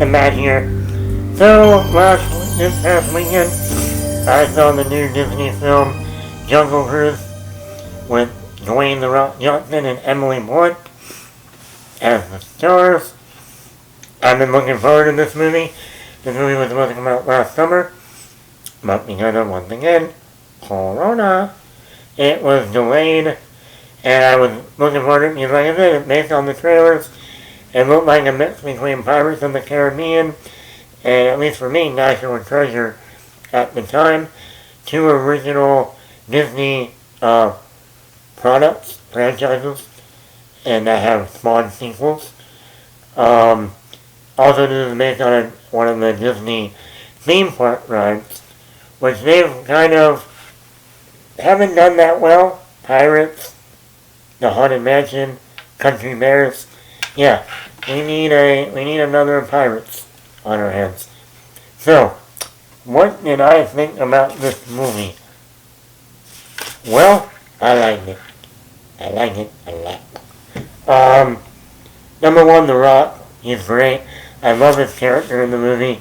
and Matt here. So, this past weekend, I saw the new Disney film Jungle Cruise with Dwayne The Rock Johnson and Emily Blunt as the stars. I've been looking forward to this movie. This movie was supposed to come out last summer, but because of, once again, Corona, it was delayed, and I was looking forward to it because, like I said, based on the trailers, it looked like a mix between Pirates of the Caribbean and, at least for me, National Treasure at the time. Two original Disney franchises, and that have spawned sequels. Also, this is based on one of the Disney theme park rides, which they've kind of haven't done that well. Pirates, the Haunted Mansion, Country Bears. Yeah, we need another Pirates on our hands. So, what did I think about this movie? Well, I liked it. I like it a lot. Number one, The Rock. He's great. I love his character in the movie.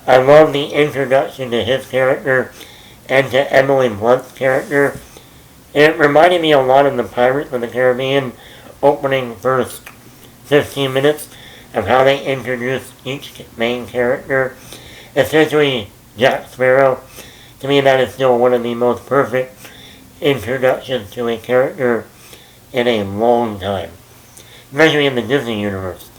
I love the introduction to his character and to Emily Blunt's character. It reminded me a lot of the Pirates of the Caribbean opening first 15 minutes of how they introduced each main character. Essentially, Jack Sparrow. To me, that is still one of the most perfect introductions to a character in a long time, especially in the Disney universe.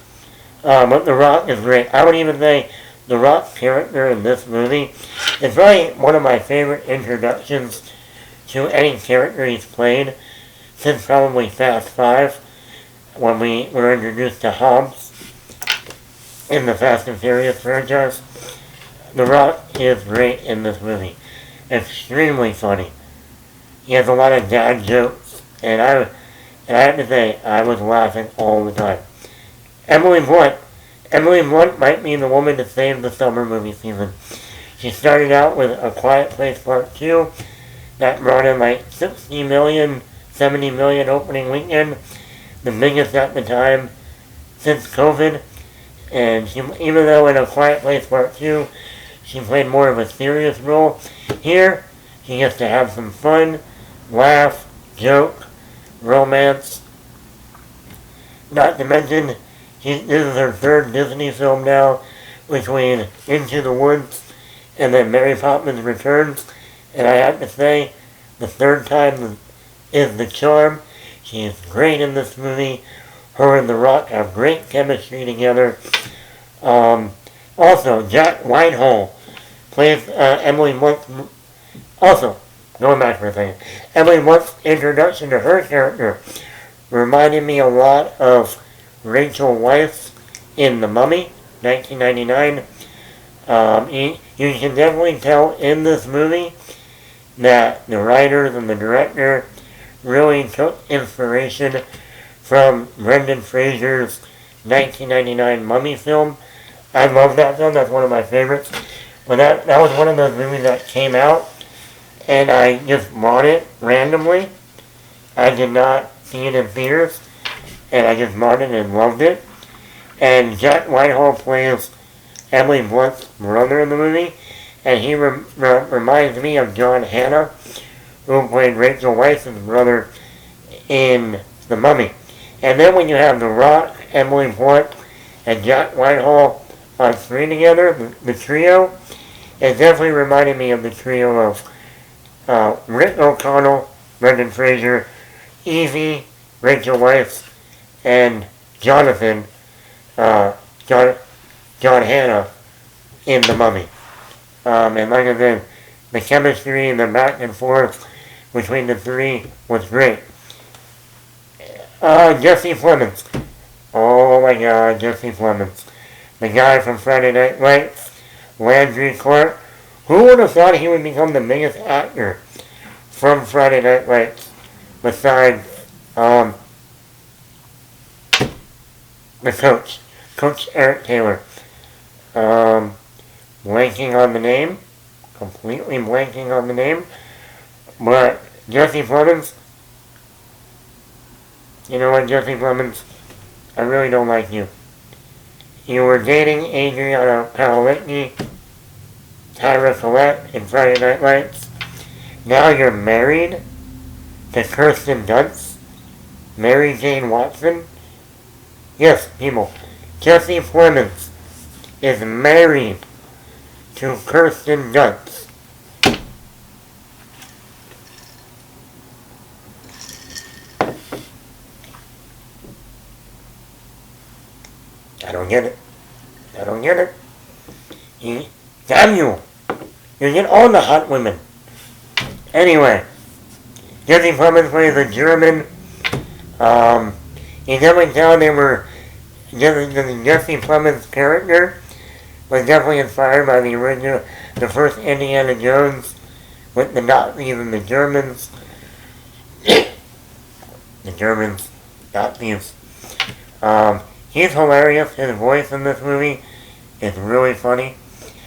But The Rock is great. I would even say The Rock's character in this movie is probably one of my favorite introductions to any character he's played since probably Fast 5, when we were introduced to Hobbs in the Fast and Furious franchise. The Rock is great in this movie. Extremely funny. He has a lot of dad jokes, and I have to say, I was laughing all the time. Emily Blunt might be the woman to save the summer movie season. She started out with A Quiet Place Part 2. That brought in like 60 million, 70 million opening weekend. The biggest at the time since COVID. And she, even though in A Quiet Place Part 2, she played more of a serious role, here she gets to have some fun, laugh, joke, romance. Not to mention, this is her third Disney film now, between Into the Woods and then Mary Poppins Returns. And I have to say, the third time is the charm. She is great in this movie. Her and The Rock have great chemistry together. Also, Jack Whitehall plays Emily Blunt's. Also, going back for a second, Emily Blunt's introduction to her character reminded me a lot of Rachel Weisz in The Mummy, 1999. You can definitely tell in this movie that the writers and the director really took inspiration from Brendan Fraser's 1999 Mummy film. I love that film. That's one of my favorites. But that was one of those movies that came out, and I just bought it randomly. I did not see it in theaters, and I just bought it and loved it. And Jack Whitehall plays Emily Blunt's brother in the movie, and he reminds me of John Hannah, who played Rachel Weisz's brother in The Mummy. And then when you have The Rock, Emily Blunt, and Jack Whitehall on screen together, the trio, it definitely reminded me of the trio of Rick O'Connell, Brendan Fraser, Evie, Rachel Weisz, and Jonathan, John Hannah in The Mummy. And like I said, the chemistry and the back and forth between the three was great. Jesse Plemons. Oh my god, Jesse Plemons. The guy from Friday Night Lights, Landry Clark. Who would have thought he would become the biggest actor from Friday Night Lights besides the coach, Coach Eric Taylor. Blanking on the name, completely blanking on the name, but Jesse Plemons, you know what, Jesse Plemons, I really don't like you. You were dating Adriana Paolicki, Tyra Collette in Friday Night Lights. Now you're married to Kirsten Dunst, Mary Jane Watson. Yes, people, Jesse Plemons is married to Kirsten Dunst. I don't get it. I don't get it. Damn you! You get all the hot women. Anyway, Jesse Plemons plays a German. You definitely tell they were Jesse Plemons' character was definitely inspired by the original, the first Indiana Jones with the Nazis and the Germans. The Germans, Nazis. He's hilarious. His voice in this movie is really funny.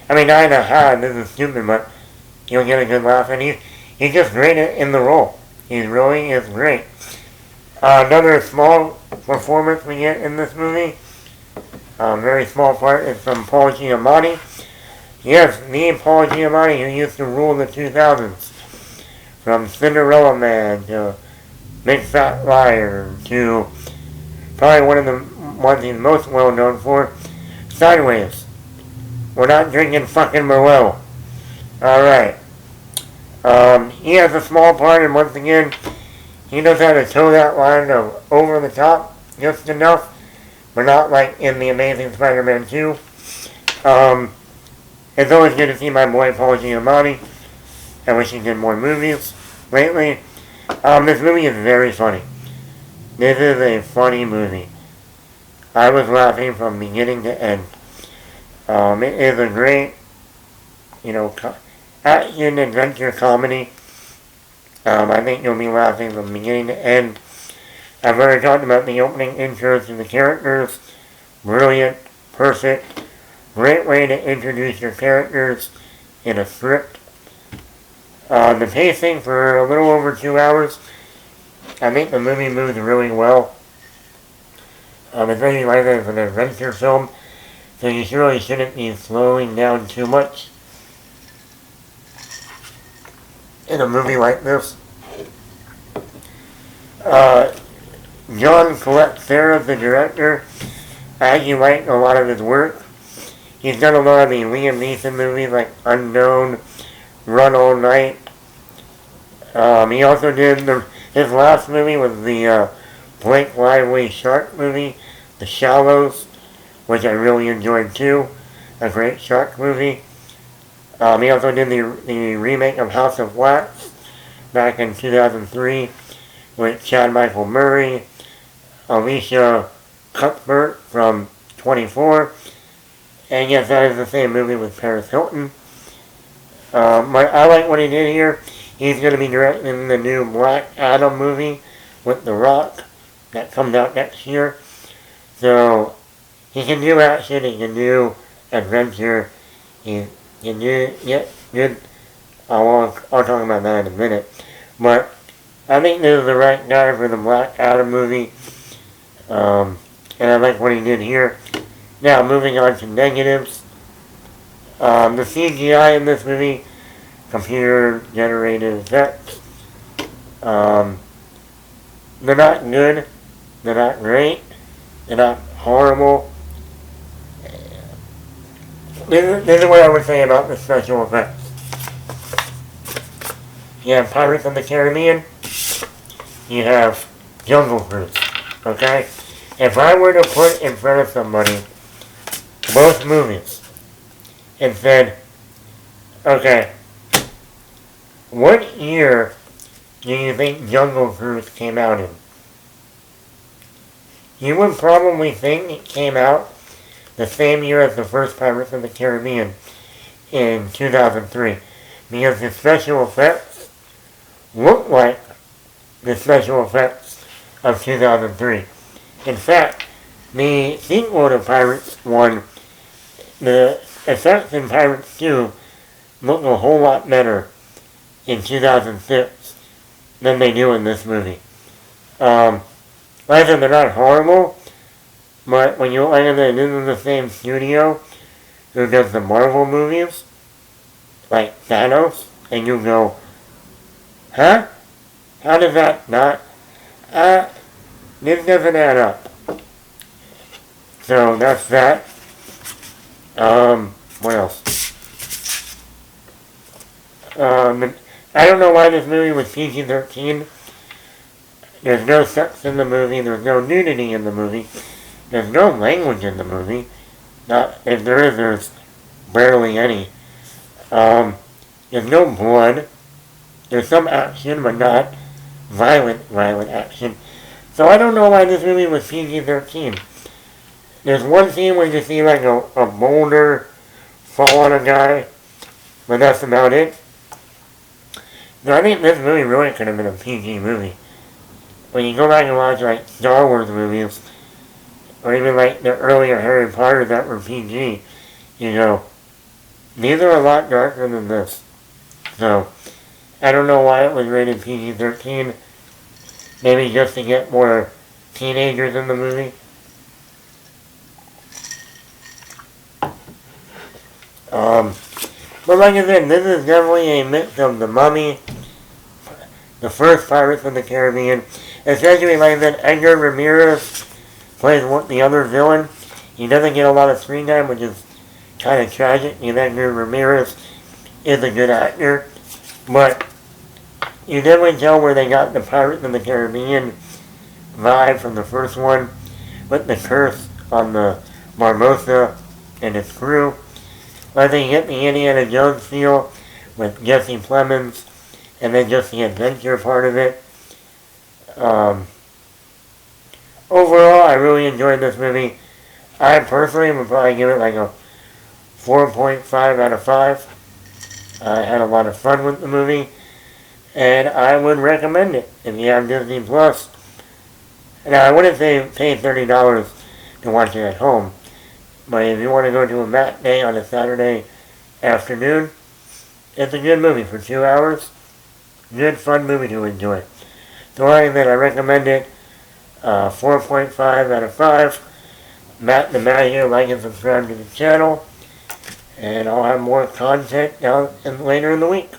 I mean, I know how this is stupid, but you'll get a good laugh, and he's just great in the role. He really is great. Another small performance we get in this movie, very small part, is from Paul Giamatti. Yes, me and Paul Giamatti, who used to rule the 2000s. From Cinderella Man to Big Fat Liar to probably one of the ones he's most well known for, Sideways. We're not drinking fucking Merlot. Alright. He has a small part, and once again, he knows how to toe that line of over the top just enough, but not like in The Amazing Spider-Man 2. It's always good to see my boy Paul Giamatti. I wish he did more movies lately. This movie is very funny. This is a funny movie. I was laughing from beginning to end. It is a great, action adventure comedy. I think you'll be laughing from beginning to end. I've already talked about the opening intros and the characters. Brilliant, perfect, great way to introduce your characters in a script. The pacing for a little over 2 hours. I think the movie moves really well. It's really like it's an adventure film, so you really shouldn't be slowing down too much in a movie like this. John Collet-Serra, the director, I actually like a lot of his work. He's done a lot of the Liam Neeson movies like Unknown, Run All Night. He also did his last movie was the Blake Lively shark movie, The Shallows, which I really enjoyed too. A great shark movie. He also did the remake of House of Wax back in 2003 with Chad Michael Murray, Alicia Cuthbert from 24. And yes, that is the same movie with Paris Hilton. I like what he did here. He's going to be directing the new Black Adam movie with The Rock that comes out next year. So, he can do action, he can do adventure, he can do, good. I'll talk about that in a minute. But, I think this is the right guy for the Black Adam movie. And I like what he did here. Now, moving on to negatives. The CGI in this movie, computer-generated effects, they're not good, they're not great, they're not horrible. This is what I would say about the special effects. You have Pirates of the Caribbean, you have Jungle Cruise, okay? If I were to put in front of somebody both movies and said, okay, what year do you think Jungle Cruise came out in? You would probably think it came out the same year as the first Pirates of the Caribbean in 2003, because the special effects look like the special effects of 2003. In fact, the sequel to Pirates 1, the effects in Pirates 2 look a whole lot better in 2006 than they do in this movie. Like I said, they're not horrible, But when you look at it, this is the same studio who does the Marvel movies, like Thanos, and you go, huh? How does that not? This doesn't add up. So that's that. What else? I don't know why this movie was PG-13. There's no sex in the movie. There's no nudity in the movie. There's no language in the movie. Not if there is, there's barely any. There's no blood. There's some action, but not violent action. So I don't know why this movie was PG-13. There's one scene where you see like a boulder fall on a guy, but that's about it. So I think this movie really could have been a PG movie. When you go back and watch like Star Wars movies, or even like the earlier Harry Potter that were PG, you know, these are a lot darker than this. So, I don't know why it was rated PG-13. Maybe just to get more teenagers in the movie. But like I said, this is definitely a mix of The Mummy, the first Pirates of the Caribbean. Essentially, like I said, Edgar Ramirez plays the other villain. He doesn't get a lot of screen time, which is kind of tragic, because Edgar Ramirez is a good actor. But you definitely tell where they got the Pirates of the Caribbean vibe from the first one, with the curse on the Barbossa and his crew. But they get the Indiana Jones feel with Jesse Plemons, and then just the adventure part of it. Overall, I really enjoyed this movie. I personally would probably give it like a 4.5 out of 5. I had a lot of fun with the movie, and I would recommend it if you have Disney Plus. Now, I wouldn't say pay $30 to watch it at home, but if you want to go to a matinee on a Saturday afternoon, it's a good movie for 2 hours. Good, fun movie to enjoy. So like I said, I recommend it. 4.5 out of 5. Matt the Matt here, like and subscribe to the channel. And I'll have more content later in the week.